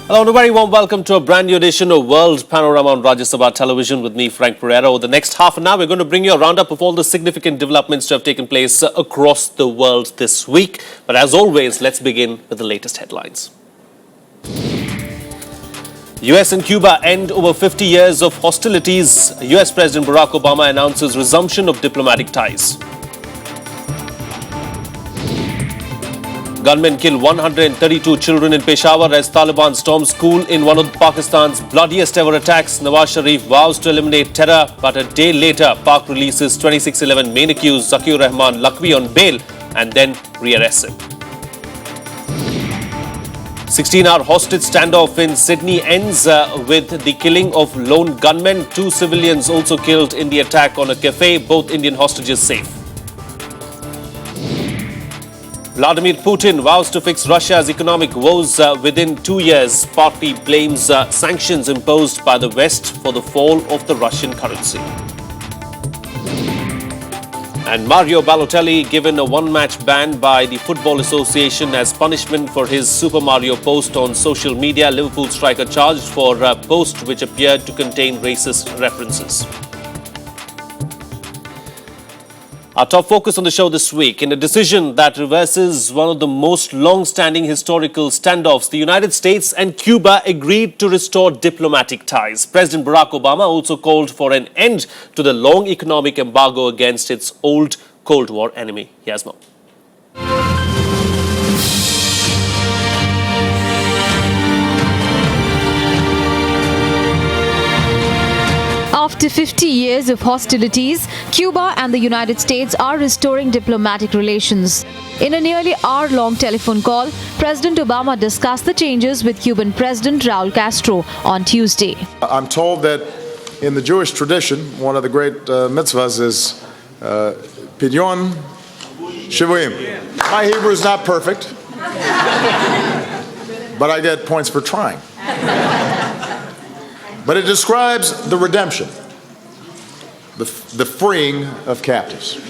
Hello and a very warm welcome to a brand new edition of World Panorama on Rajya Sabha Television with me, Frank Pereira. Over the next half an hour, we're going to bring you a roundup of all the significant developments to have taken place across the world this week. But as always, let's begin with the latest headlines. US and Cuba end over 50 years of hostilities. US President Barack Obama announces resumption of diplomatic ties. Gunmen kill 132 children in Peshawar as Taliban storms school in one of Pakistan's bloodiest ever attacks. Nawaz Sharif vows to eliminate terror, but a day later, Pak releases 2611 main accused Zakir Rahman Lakwi on bail and then rearrests him. 16-hour hostage standoff in Sydney ends with the killing of lone gunmen. 2 civilians also killed in the attack on a cafe, both Indian hostages safe. Vladimir Putin vows to fix Russia's economic woes within 2 years. Party blames sanctions imposed by the West for the fall of the Russian currency. And Mario Balotelli given a one-match ban by the Football Association as punishment for his Super Mario post on social media. Liverpool striker charged for a post which appeared to contain racist references. Our top focus on the show this week, in a decision that reverses one of the most long-standing historical standoffs, the United States and Cuba agreed to restore diplomatic ties. President Barack Obama also called for an end to the long economic embargo against its old Cold War enemy. Here's more. After 50 years of hostilities, Cuba and the United States are restoring diplomatic relations. In a nearly hour-long telephone call, President Obama discussed the changes with Cuban President Raul Castro on Tuesday. I'm told that in the Jewish tradition, one of the great mitzvahs is Pidyon Shivuim. My Hebrew is not perfect, but I get points for trying. But it describes the redemption, the freeing of captives.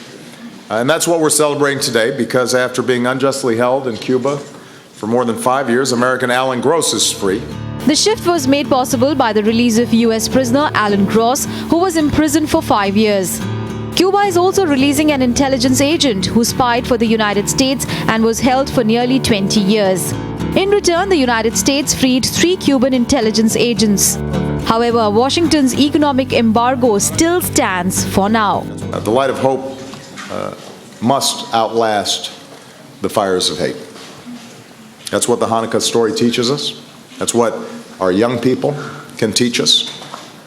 And that's what we're celebrating today, because after being unjustly held in Cuba for more than 5 years, American Alan Gross is free. The shift was made possible by the release of U.S. prisoner Alan Gross, who was imprisoned for 5 years. Cuba is also releasing an intelligence agent who spied for the United States and was held for nearly 20 years. In return, the United States freed 3 Cuban intelligence agents. However, Washington's economic embargo still stands for now. The light of hope must outlast the fires of hate. That's what the Hanukkah story teaches us. That's what our young people can teach us,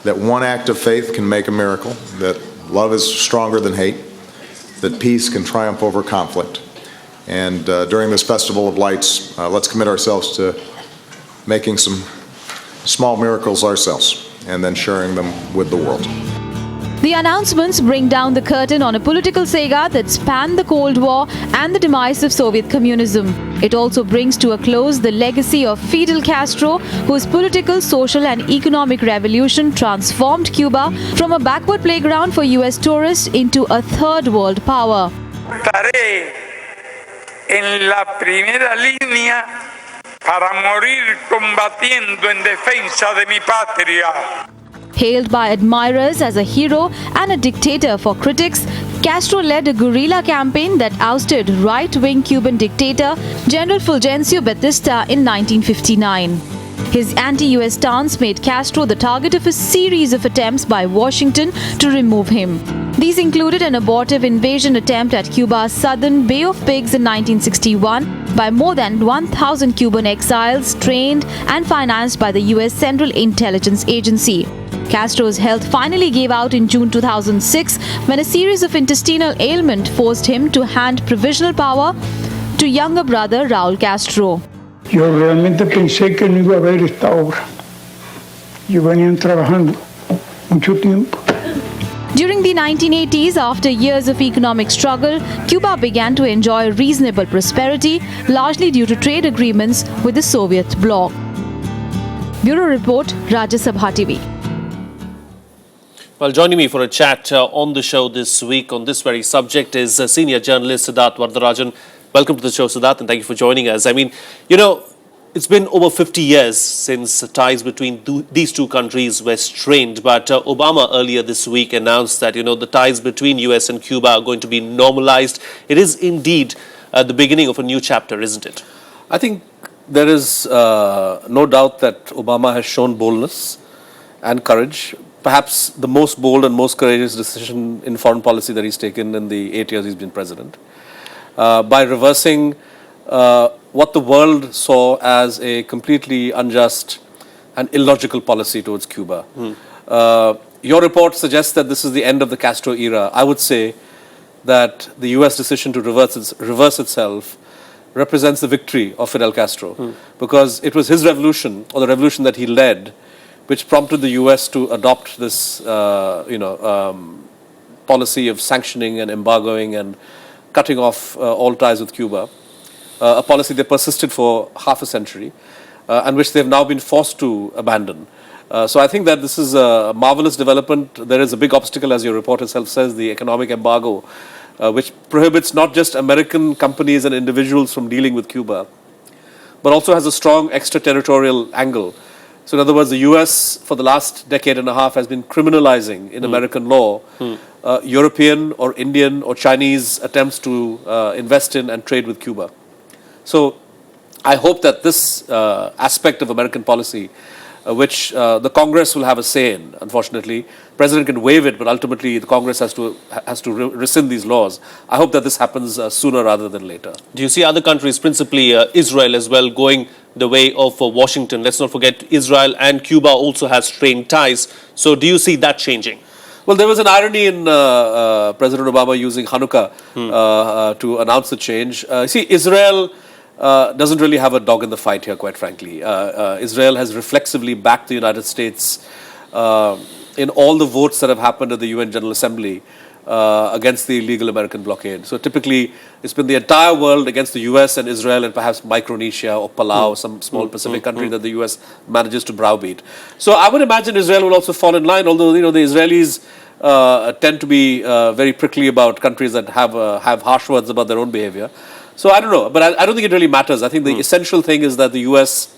that one act of faith can make a miracle, that love is stronger than hate, that peace can triumph over conflict. And during this Festival of Lights, let's commit ourselves to making some small miracles ourselves and then sharing them with the world. The announcements bring down the curtain on a political saga that spanned the Cold War and the demise of Soviet communism. It also brings to a close the legacy of Fidel Castro, whose political, social and economic revolution transformed Cuba from a backward playground for US tourists into a third world power. Estaré en la primera línea para morir combatiendo en defensa de mi patria. Hailed by admirers as a hero and a dictator for critics, Castro led a guerrilla campaign that ousted right-wing Cuban dictator General Fulgencio Batista in 1959. His anti-US stance made Castro the target of a series of attempts by Washington to remove him. These included an abortive invasion attempt at Cuba's southern Bay of Pigs in 1961 by more than 1,000 Cuban exiles trained and financed by the US Central Intelligence Agency. Castro's health finally gave out in June 2006 when a series of intestinal ailment forced him to hand provisional power to younger brother Raul Castro. Yo realmente pensé que no iba a haber esta obra. Yo venían trabajando mucho tiempo. During the 1980s, after years of economic struggle, Cuba began to enjoy reasonable prosperity, largely due to trade agreements with the Soviet bloc. Bureau Report, Rajya Sabha TV. Well, joining me for a chat on the show this week on this very subject is senior journalist Siddharth Varadarajan. Welcome to the show, Siddharth, and thank you for joining us. I mean, you know, It's been over 50 years since ties between these two countries were strained, but Obama earlier this week announced that, the ties between US and Cuba are going to be normalized. It is indeed the beginning of a new chapter, isn't it? I think there is no doubt that Obama has shown boldness and courage, perhaps the most bold and most courageous decision in foreign policy that he's taken in the 8 years he's been president, by reversing what the world saw as a completely unjust and illogical policy towards Cuba. Your report suggests that this is the end of the Castro era. I would say that the US decision to reverse itself represents the victory of Fidel Castro, because it was his revolution, or the revolution that he led, which prompted the US to adopt this policy of sanctioning and embargoing and cutting off all ties with Cuba. A policy they persisted for half a century, and which they've now been forced to abandon. So I think that this is a marvelous development. There is a big obstacle, as your report itself says, the economic embargo, which prohibits not just American companies and individuals from dealing with Cuba, but also has a strong extraterritorial angle. So in other words, the US for the last decade and a half has been criminalizing in American law European or Indian or Chinese attempts to invest in and trade with Cuba. So I hope that this aspect of American policy, which the Congress will have a say in, unfortunately, the President can waive it, but ultimately the Congress has to rescind these laws. I hope that this happens sooner rather than later. Do you see other countries, principally Israel as well, going the way of Washington? Let's not forget Israel and Cuba also have strained ties. So do you see that changing? Well, there was an irony in President Obama using Hanukkah to announce the change. See, Israel doesn't really have a dog in the fight here, quite frankly. Israel has reflexively backed the United States in all the votes that have happened at the UN General Assembly against the illegal American blockade. So typically, it's been the entire world against the US and Israel and perhaps Micronesia or Palau, some small Pacific country that the US manages to browbeat. So I would imagine Israel will also fall in line, although the Israelis tend to be very prickly about countries that have harsh words about their own behavior. So I don't know, but I don't think it really matters. I think the essential thing is that the US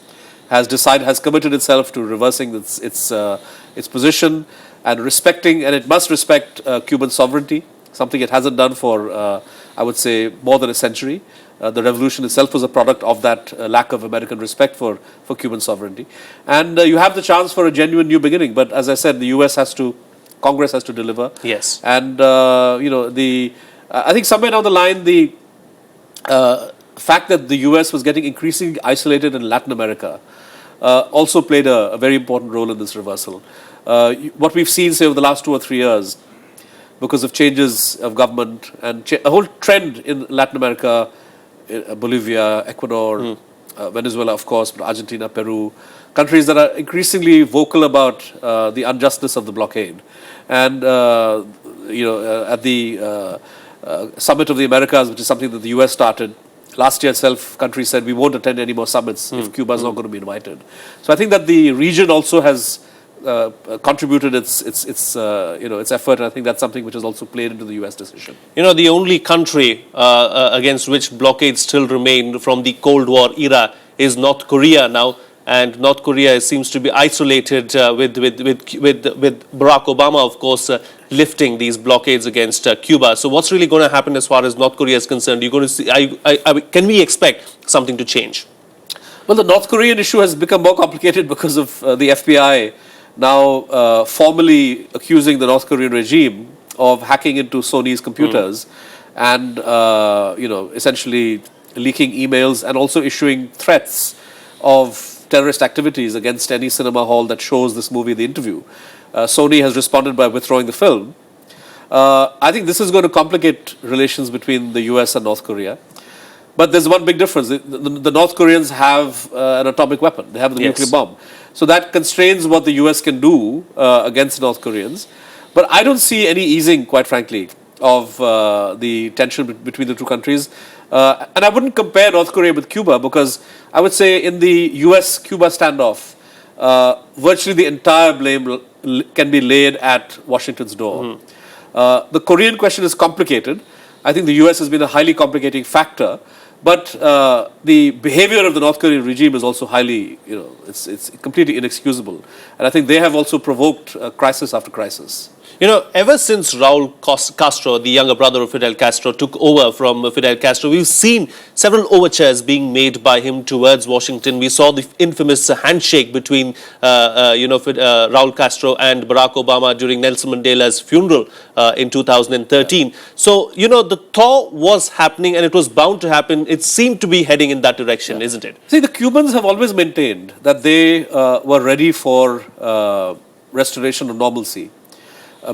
has committed itself to reversing its position and respecting, and it must respect Cuban sovereignty, something it hasn't done for, I would say, more than a century. The revolution itself was a product of that lack of American respect for Cuban sovereignty. And you have the chance for a genuine new beginning. But as I said, the Congress has to deliver. Yes. And, I think somewhere down the line, the fact that the US was getting increasingly isolated in Latin America also played a very important role in this reversal. What we've seen, say, over the last 2 or 3 years, because of changes of government and a whole trend in Latin America, Bolivia, Ecuador, Venezuela, of course, but Argentina, Peru, countries that are increasingly vocal about the unjustness of the blockade. And, at the Summit of the Americas, which is something that the US started, last year itself, countries said we won't attend any more summits if Cuba is not going to be invited. So I think that the region also has contributed its effort, and I think that's something which has also played into the US decision. The only country against which blockades still remain from the Cold War era is North Korea now, and North Korea seems to be isolated with Barack Obama, of course, lifting these blockades against Cuba. So what's really going to happen as far as North Korea is concerned? You're going to see, can we expect something to change? Well, the North Korean issue has become more complicated because of the FBI now formally accusing the North Korean regime of hacking into Sony's computers and, essentially leaking emails and also issuing threats of terrorist activities against any cinema hall that shows this movie, The Interview. Sony has responded by withdrawing the film. I think this is going to complicate relations between the US and North Korea. But there's one big difference. The North Koreans have an atomic weapon. They have the nuclear bomb. So that constrains what the US can do against North Koreans. But I don't see any easing, quite frankly, of the tension between the two countries. And I wouldn't compare North Korea with Cuba, because I would say in the US-Cuba standoff, virtually the entire blame can be laid at Washington's door. The Korean question is complicated. I think the US has been a highly complicating factor, But the behavior of the North Korean regime is also highly, it's completely inexcusable. And I think they have also provoked crisis after crisis. Ever since Raul Castro, the younger brother of Fidel Castro, took over from Fidel Castro, we've seen several overtures being made by him towards Washington. We saw the infamous handshake between, Raul Castro and Barack Obama during Nelson Mandela's funeral in 2013. So, the thaw was happening and it was bound to happen. It seemed to be heading in that direction, isn't it? See, the Cubans have always maintained that they were ready for restoration of normalcy.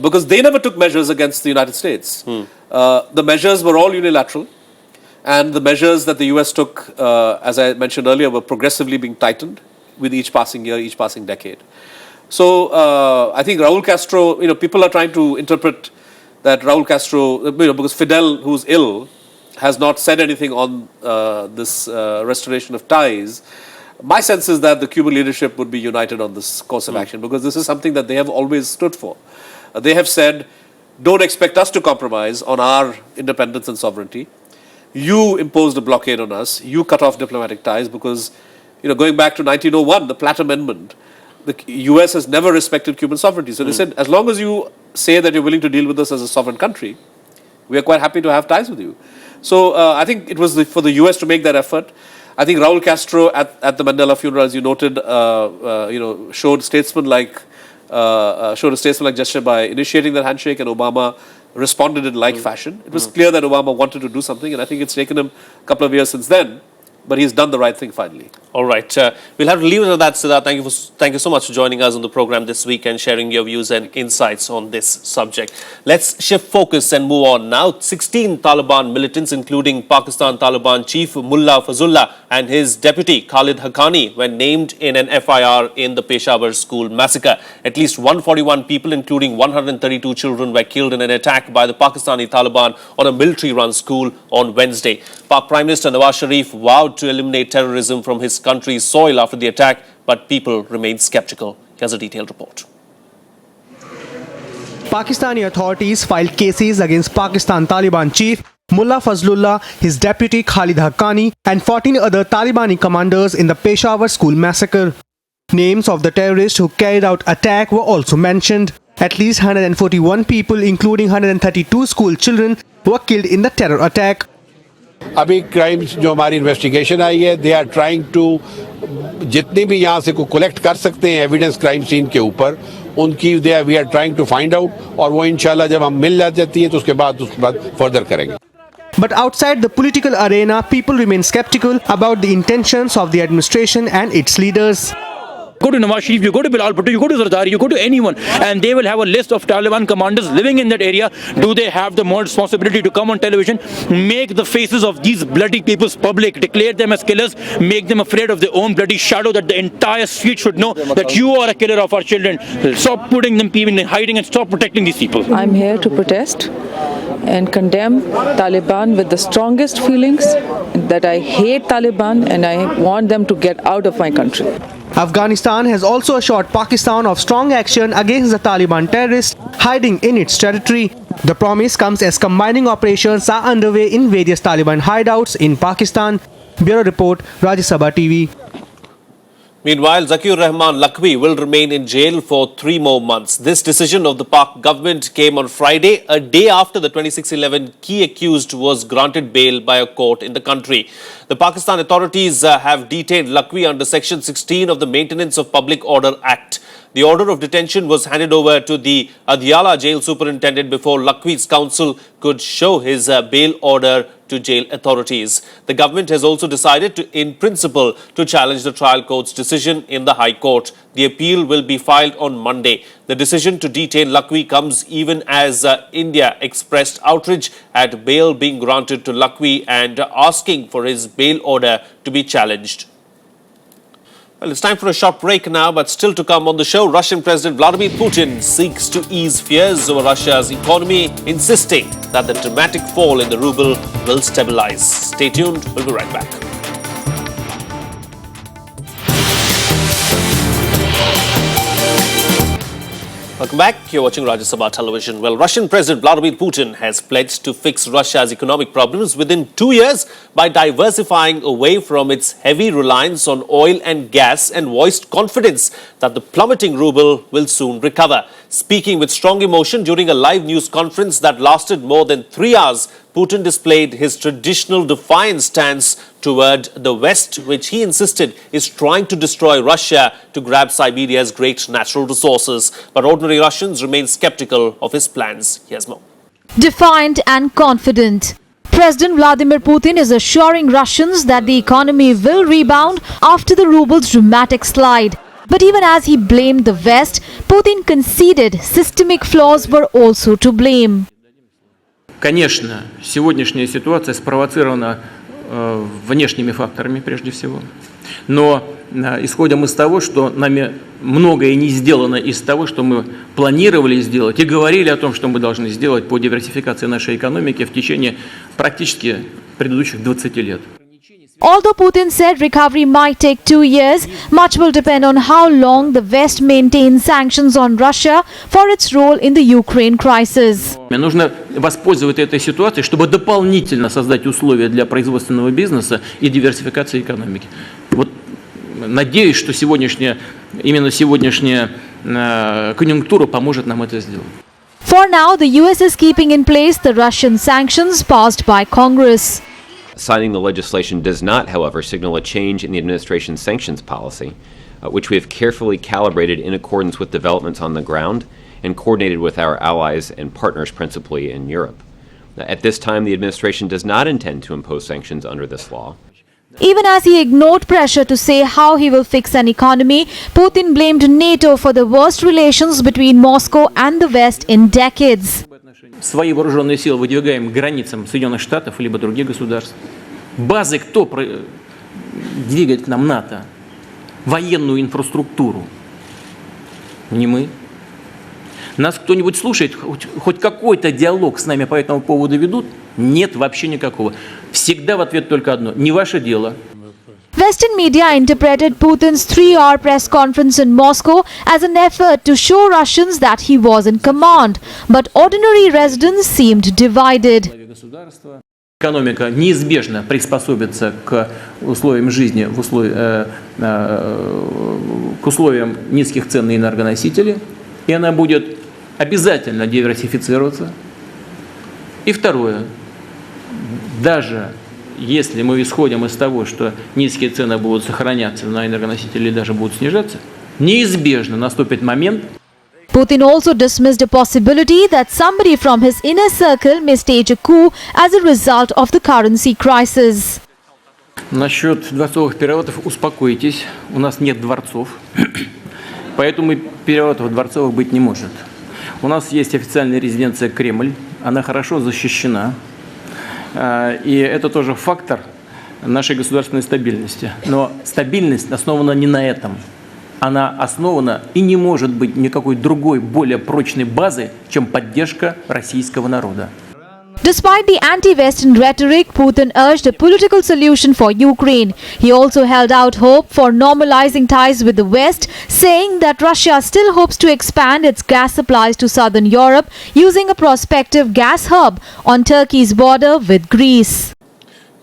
Because they never took measures against the United States. The measures were all unilateral, and the measures that the US took, as I mentioned earlier, were progressively being tightened with each passing year, each passing decade. So I think Raul Castro, people are trying to interpret that Raul Castro, because Fidel, who's ill, has not said anything on this restoration of ties. My sense is that the Cuban leadership would be united on this course of action, because this is something that they have always stood for. They have said, don't expect us to compromise on our independence and sovereignty. You imposed a blockade on us. You cut off diplomatic ties because, going back to 1901, the Platt Amendment, the US has never respected Cuban sovereignty. So they said, as long as you say that you're willing to deal with us as a sovereign country, we are quite happy to have ties with you. So I think it was for the US to make that effort. I think Raul Castro at the Mandela funeral, as you noted, showed a statesman-like gesture by initiating that handshake, and Obama responded in like fashion. It was clear that Obama wanted to do something, and I think it's taken him a couple of years since then, but he's done the right thing finally. All right. We'll have to leave it at that, Siddharth. Thank you so much for joining us on the program this week and sharing your views and insights on this subject. Let's shift focus and move on now. 16 Taliban militants, including Pakistan Taliban chief Mullah Fazullah and his deputy Khalid Haqqani, were named in an FIR in the Peshawar school massacre. At least 141 people, including 132 children, were killed in an attack by the Pakistani Taliban on a military-run school on Wednesday. Pak Prime Minister Nawaz Sharif vowed to eliminate terrorism from his country's soil after the attack, but people remain skeptical. Here's a detailed report. Pakistani authorities filed cases against Pakistan Taliban chief Mullah Fazlullah, his deputy Khalid Haqqani, and 14 other Talibani commanders in the Peshawar school massacre. Names of the terrorists who carried out attack were also mentioned. At least 141 people, including 132 school children, were killed in the terror attack. अभी crimes जो हमारी investigation आई है, they are trying to जितनी भी यहाँ से को collect कर सकते हैं एविडेंस क्राइम सीन के ऊपर, उनकी we are trying to find out, और वो इंशाल्लाह जब हम मिल जाती है तो उसके बाद फर्दर करेंगे. But outside the political arena, people remain skeptical about the intentions of the administration and its leaders. Go to Nawaz Sharif, you go to Bilal Bhutto, you go to Zardari, you go to anyone, and they will have a list of Taliban commanders living in that area. Do they have the moral responsibility to come on television, make the faces of these bloody peoples public, declare them as killers, make them afraid of their own bloody shadow, that the entire street should know that you are a killer of our children. Stop putting them in hiding and stop protecting these people. I'm here to protest and condemn Taliban with the strongest feelings, that I hate Taliban and I want them to get out of my country. Afghanistan has also assured Pakistan of strong action against the Taliban terrorists hiding in its territory. The promise comes as combining operations are underway in various Taliban hideouts in Pakistan. Bureau Report, Rajya Sabha TV. Meanwhile, Zakir Rahman Lakhvi will remain in jail for 3 more months. This decision of the Pak government came on Friday, a day after the 2611 key accused was granted bail by a court in the country. The Pakistan authorities have detained Lakhvi under Section 16 of the Maintenance of Public Order Act. The order of detention was handed over to the Adhyala jail superintendent before Lakhvi's counsel could show his bail order to jail authorities. The government has also decided in principle to challenge the trial court's decision in the High Court. The appeal will be filed on Monday. The decision to detain Lakhvi comes even as India expressed outrage at bail being granted to Lakhvi and asking for his bail order to be challenged. Well, it's time for a short break now, but still to come on the show, Russian President Vladimir Putin seeks to ease fears over Russia's economy, insisting that the dramatic fall in the ruble will stabilize. Stay tuned, we'll be right back. Welcome back. You're watching Rajya Sabha Television. Well, Russian President Vladimir Putin has pledged to fix Russia's economic problems within 2 years by diversifying away from its heavy reliance on oil and gas, and voiced confidence that the plummeting ruble will soon recover. Speaking with strong emotion during a live news conference that lasted more than 3 hours, Putin displayed his traditional defiant stance toward the West, which he insisted is trying to destroy Russia to grab Siberia's great natural resources. But ordinary Russians remain skeptical of his plans. Here's more. Defiant and confident, President Vladimir Putin is assuring Russians that the economy will rebound after the ruble's dramatic slide. But even as he blamed the West, Putin conceded systemic flaws were also to blame. Конечно, сегодняшняя ситуация спровоцирована внешними факторами прежде всего. Но исходим из того, что нами многое не сделано из того, что мы планировали сделать и говорили о том, что мы должны сделать по диверсификации нашей экономики в течение практически предыдущих 20 лет. Although Putin said recovery might take 2 years, much will depend on how long the West maintains sanctions on Russia for its role in the Ukraine crisis. Нужно воспользоваться этой ситуацией, чтобы дополнительно создать условия для производственного бизнеса и диверсификации экономики. Вот надеюсь, что именно сегодняшняя конъюнктура поможет нам это сделать. For now, the US is keeping in place the Russian sanctions passed by Congress. Signing the legislation does not, however, signal a change in the administration's sanctions policy, which we have carefully calibrated in accordance with developments on the ground and coordinated with our allies and partners, principally in Europe. At this time, the administration does not intend to impose sanctions under this law. Even as he ignored pressure to say how he will fix an economy, Putin blamed NATO for the worst relations between Moscow and the West in decades. Свои вооруженные силы выдвигаем к границам Соединенных Штатов либо других государств. Базы кто двигает к нам НАТО? Военную инфраструктуру. Не мы. Нас кто-нибудь слушает? Хоть какой-то диалог с нами по этому поводу ведут? Нет, вообще никакого. Всегда в ответ только одно. Не ваше дело. Western media interpreted Putin's 3-hour press conference in Moscow as an effort to show Russians that he was in command, but ordinary residents seemed divided. Экономика неизбежно приспособится к условиям жизни, к условиям низких цен на энергоносители, и она будет обязательно диверсифицироваться. И второе, даже если мы исходим из того, что низкие цены будут сохраняться на энергоносители и даже будут снижаться, неизбежно наступит момент. Putin also dismissed a possibility that somebody from his inner circle may stage a coup as a result of the currency crisis. Насчет дворцовых переворотов успокойтесь, у нас нет дворцов, поэтому переворотов дворцовых быть не может. У нас есть официальная резиденция Кремль, она хорошо защищена. И это тоже фактор нашей государственной стабильности. Но стабильность основана не на этом. Она основана и не может быть никакой другой, более прочной базы, чем поддержка российского народа. Despite the anti-Western rhetoric, Putin urged a political solution for Ukraine. He also held out hope for normalizing ties with the West, saying that Russia still hopes to expand its gas supplies to southern Europe using a prospective gas hub on Turkey's border with Greece.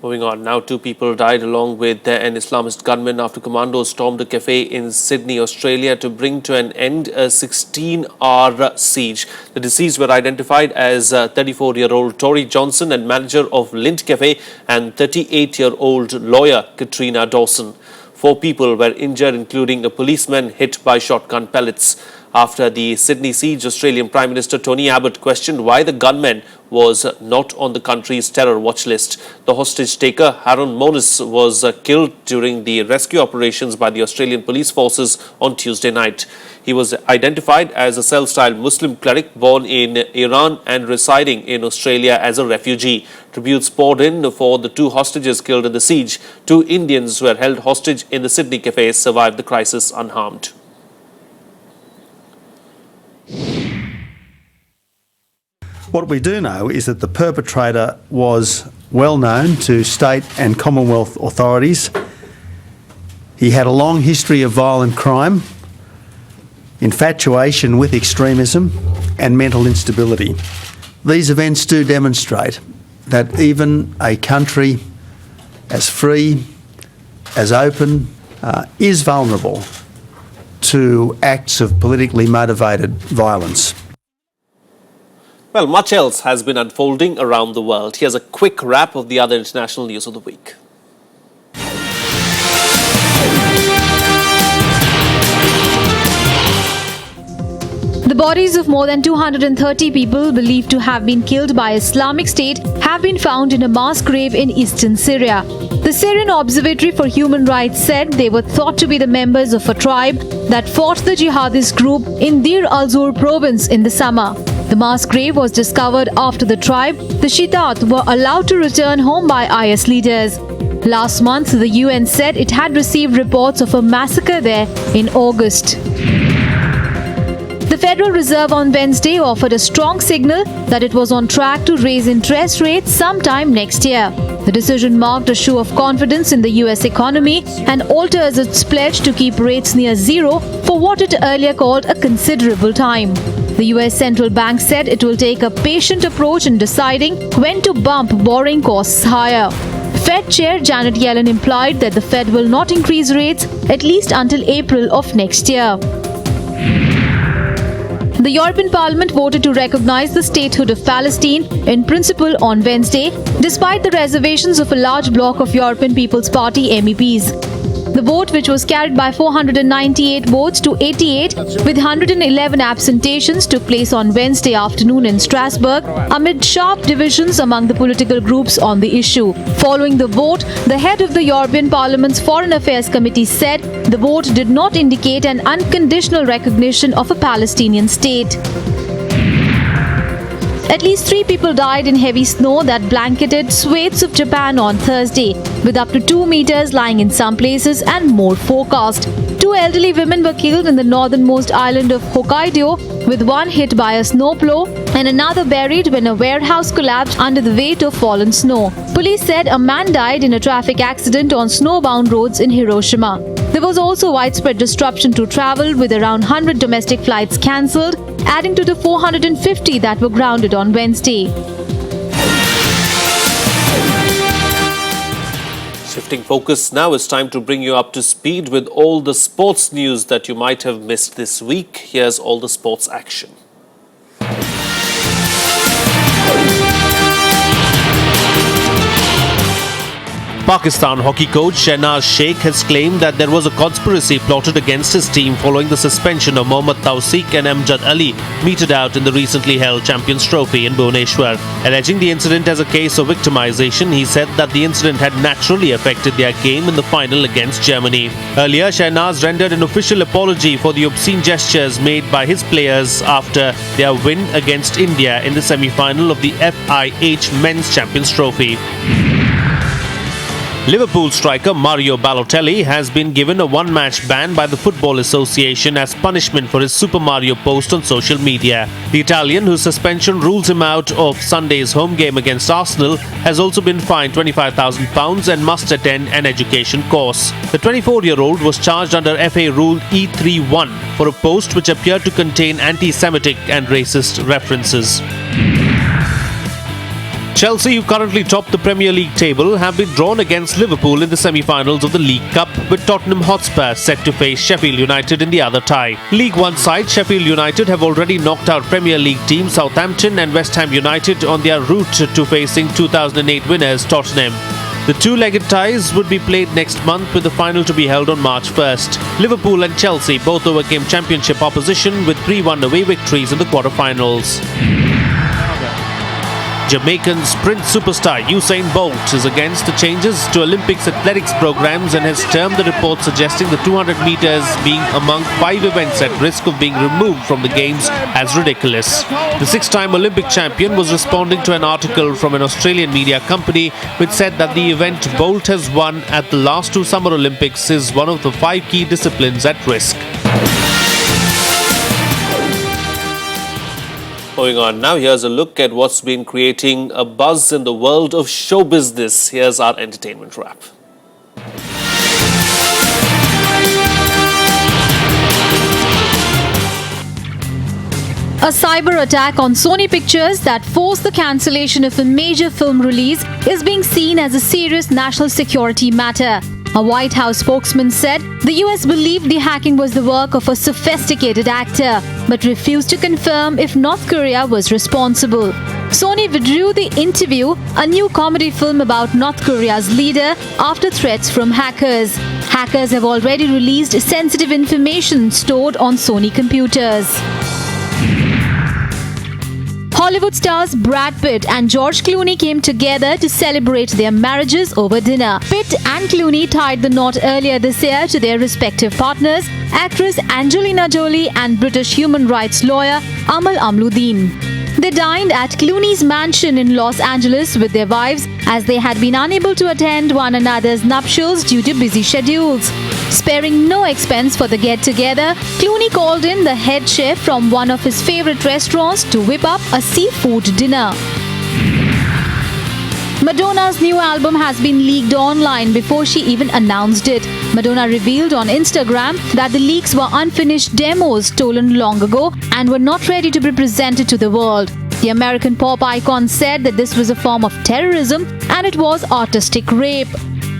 Moving on, now 2 people died along with an Islamist gunman after commandos stormed a cafe in Sydney, Australia to bring to an end a 16-hour siege. The deceased were identified as 34-year-old Tori Johnson and manager of Lint Cafe, and 38-year-old lawyer Katrina Dawson. 4 people were injured, including a policeman hit by shotgun pellets. After the Sydney siege, Australian Prime Minister Tony Abbott questioned why the gunman was not on the country's terror watch list. The hostage taker, Haron Monis, was killed during the rescue operations by the Australian police forces on Tuesday night. He was identified as a cell-styled Muslim cleric born in Iran and residing in Australia as a refugee. Tributes poured in for the 2 hostages killed in the siege. 2 Indians who were held hostage in the Sydney cafe survived the crisis unharmed. What we do know is that the perpetrator was well known to state and Commonwealth authorities. He had a long history of violent crime. infatuation with extremism and mental instability. These events do demonstrate that even a country as free, as open, is vulnerable to acts of politically motivated violence. Well, much else has been unfolding around the world. Here's a quick wrap of the other international news of the week. The bodies of more than 230 people believed to have been killed by Islamic State have been found in a mass grave in eastern Syria. The Syrian Observatory for Human Rights said they were thought to be the members of a tribe that fought the jihadist group in Deir al-Zur province in the summer. The mass grave was discovered after the tribe, the Siddharth, were allowed to return home by IS leaders. Last month, the UN said it had received reports of a massacre there in August. The Federal Reserve on Wednesday offered a strong signal that it was on track to raise interest rates sometime next year. The decision marked a show of confidence in the US economy and alters its pledge to keep rates near zero for what it earlier called a considerable time. The US Central Bank said it will take a patient approach in deciding when to bump borrowing costs higher. Fed Chair Janet Yellen implied that the Fed will not increase rates at least until April of next year. The European Parliament voted to recognize the statehood of Palestine in principle on Wednesday, despite the reservations of a large bloc of European People's Party MEPs. The vote, which was carried by 498 votes to 88 with 111 absentations, took place on Wednesday afternoon in Strasbourg amid sharp divisions among the political groups on the issue. Following the vote, the head of the European Parliament's Foreign Affairs Committee said the vote did not indicate an unconditional recognition of a Palestinian state. At least 3 people died in heavy snow that blanketed swathes of Japan on Thursday, with up to 2 meters lying in some places and more forecast. 2 elderly women were killed in the northernmost island of Hokkaido, with one hit by a snowplow and another buried when a warehouse collapsed under the weight of fallen snow. Police said a man died in a traffic accident on snowbound roads in Hiroshima. There was also widespread disruption to travel, with around 100 domestic flights cancelled, adding to the 450 that were grounded on Wednesday. Shifting focus now, it's time to bring you up to speed with all the sports news that you might have missed this week. Here's all the sports action. Pakistan hockey coach Shehnaz Sheikh has claimed that there was a conspiracy plotted against his team following the suspension of Mohammad Tawseeq and Amjad Ali meted out in the recently held Champions Trophy in Bhubaneswar. Alleging the incident as a case of victimization, he said that the incident had naturally affected their game in the final against Germany. Earlier, Shehnaz rendered an official apology for the obscene gestures made by his players after their win against India in the semi-final of the FIH Men's Champions Trophy. Liverpool striker Mario Balotelli has been given a one-match ban by the Football Association as punishment for his Super Mario post on social media. The Italian, whose suspension rules him out of Sunday's home game against Arsenal, has also been fined £25,000 and must attend an education course. The 24-year-old was charged under FA Rule E31 for a post which appeared to contain anti-Semitic and racist references. Chelsea, who currently top the Premier League table, have been drawn against Liverpool in the semi-finals of the League Cup, with Tottenham Hotspur set to face Sheffield United in the other tie. League One side Sheffield United have already knocked out Premier League teams Southampton and West Ham United on their route to facing 2008 winners Tottenham. The two-legged ties would be played next month, with the final to be held on March 1st. Liverpool and Chelsea both overcame Championship opposition with 3-1 away victories in the quarter-finals. Jamaican sprint superstar Usain Bolt is against the changes to Olympics athletics programs and has termed the report suggesting the 200 meters being among 5 events at risk of being removed from the Games as ridiculous. The 6-time Olympic champion was responding to an article from an Australian media company which said that the event Bolt has won at the last 2 Summer Olympics is one of the 5 key disciplines at risk. Going on now, here's a look at what's been creating a buzz in the world of show business. Here's our entertainment wrap. A cyber attack on Sony Pictures that forced the cancellation of a major film release is being seen as a serious national security matter. A White House spokesman said the US believed the hacking was the work of a sophisticated actor, but refused to confirm if North Korea was responsible. Sony withdrew The Interview, a new comedy film about North Korea's leader, after threats from hackers. Hackers have already released sensitive information stored on Sony computers. Hollywood stars Brad Pitt and George Clooney came together to celebrate their marriages over dinner. Pitt and Clooney tied the knot earlier this year to their respective partners, actress Angelina Jolie and British human rights lawyer Amal Amluddin. They dined at Clooney's mansion in Los Angeles with their wives, as they had been unable to attend one another's nuptials due to busy schedules. Sparing no expense for the get-together, Clooney called in the head chef from one of his favorite restaurants to whip up a seafood dinner. Madonna's new album has been leaked online before she even announced it. Madonna revealed on Instagram that the leaks were unfinished demos stolen long ago and were not ready to be presented to the world. The American pop icon said that this was a form of terrorism and it was artistic rape.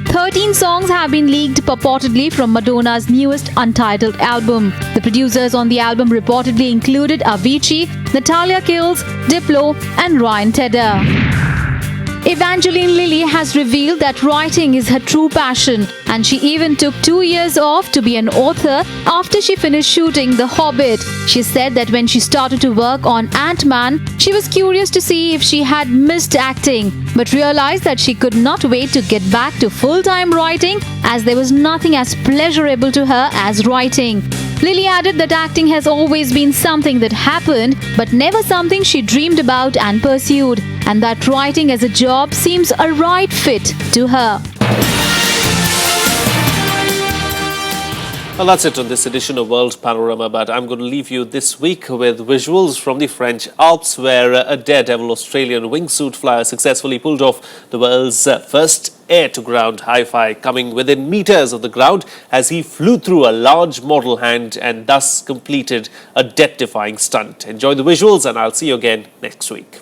13 songs have been leaked purportedly from Madonna's newest untitled album. The producers on the album reportedly included Avicii, Natalia Kills, Diplo, and Ryan Tedder. Evangeline Lilly has revealed that writing is her true passion, and she even took 2 years off to be an author after she finished shooting The Hobbit. She said that when she started to work on Ant-Man, she was curious to see if she had missed acting, but realized that she could not wait to get back to full-time writing, as there was nothing as pleasurable to her as writing. Lily added that acting has always been something that happened, but never something she dreamed about and pursued, and that writing as a job seems a right fit to her. Well, that's it on this edition of World Panorama, but I'm going to leave you this week with visuals from the French Alps, where a daredevil Australian wingsuit flyer successfully pulled off the world's first air-to-ground hi-fi, coming within meters of the ground as he flew through a large model hand and thus completed a death-defying stunt. Enjoy the visuals, and I'll see you again next week.